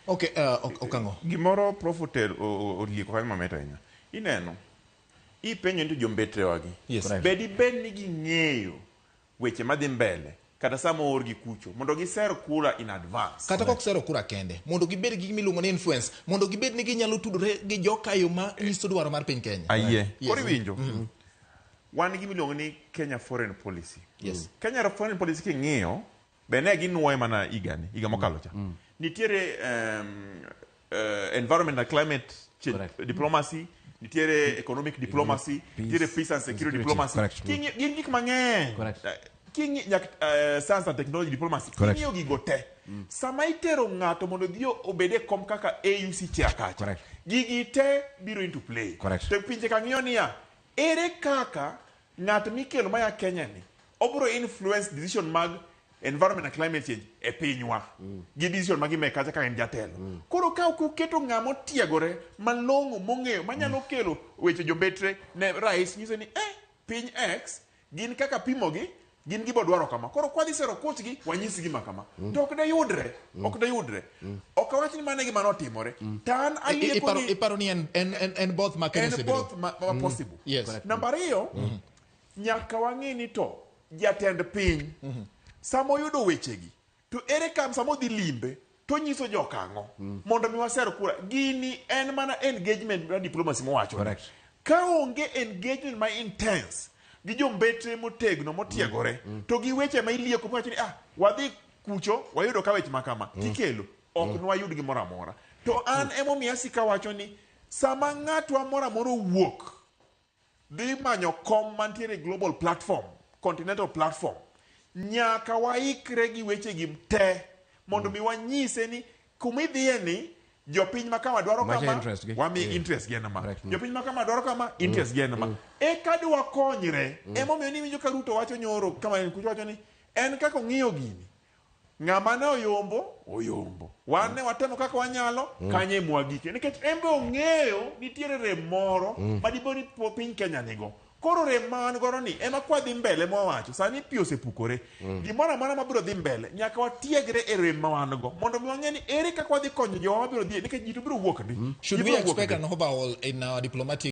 Okay, Okang'o. Gimoro profotel orieko kanyo mameta ahinya. Ineno, ipenjo nitie jombetre wagi. Yes. Bedi bed ni ging'eyo weche madhi mbele kata sama oorgi kucho mondo giser kura in advance. Kata kok sero kura kende mondo gibed gi gimiluongo ni influence mondo gibed ni ginyalo tudore gi jokayo ma nyiso dwaro mar piny Kenya. Ayie. Koro iwinjo. Wan gimiluongo ni Kenya foreign policy. Yes. Kenya foreign policy king'iyo be ne ginuoye mana higa mokalo cha. Nitiere environment and climate diplomacy, nitiere economic diplomacy, nitiere peace and security diplomacy. Gin gik mang'eny. Science and technology diplomacy. King'iyo gigo te. Sama itero ng'ato mondo dhi obede kom kaka AUC chakacha. Gigi te biro into play. To pinje kang'iyo niya, ere kaka ng'ato mikelo maya Kenya ni obro influence decision mag environment and climate change e pinywa gi decision mag ime kacha ka en jatelo. Koro ka uketo ng'amo tiegore malong'o mong'eyo manyalo kelo weche jombetre ne rais nyiso ni piny X gin kaka pimogi gin gibo dwaro kama. Koro kwa dhi sero kuchgi wanyisi gima kama. To ok dayudre. Ok awach ni mane gima notimore. Tan alieko ni iparo ni en both ma Kenya en both possible. Yes. Number 2, nyaka wang'e ni to jatend piny samo yudo wechegi to ere kam samo dhi limbe to nyiso Okang'o mondo mi waser kura. Gini en mana engagement na diplomacy mowacho. Ka onge engagement ma intense gi jombetre motegno motiegore to gi weche ma ilieko mowacho ni wadhi kucho wayudo ka weche makama tikelo ok nwayud gimoro amora. To an emomiyo asika wacho ni sama ng'atwa moro amora wuok dhi manyo kom mantiere global platform, continental platform, nyaka waikre gi weche gi te mondo mi wanyise ni kumidhiye ni jopiny ma kama dwaro kama wami interest gi enama. Jopiny ma kama dwaro kama interest gi enama. Kadi wakonyre. Emomiyo ni winjo ka Ruto wacho nyoro kama en kucho wacho ni en kaka ong'iyo gini. Ng'ama ne oyombo. Wan ne watemo kaka wanyalo kanye mwagike. Nikech embe ong'eyo nitiere rem moro madiboni piny Kenya nigo. Koro rem man goro ni ema kwa dhi mbele mwawacho. Sani pi osepukore. Gimoro amora mabiro dhi mbele nyaka watiegre e rem ma wan go mondo mi wang'e ni ere kaka wadhi konyo jowa mabiro dhi nikech ji to biro wuok ndi. Should we expect an overhaul in our diplomatic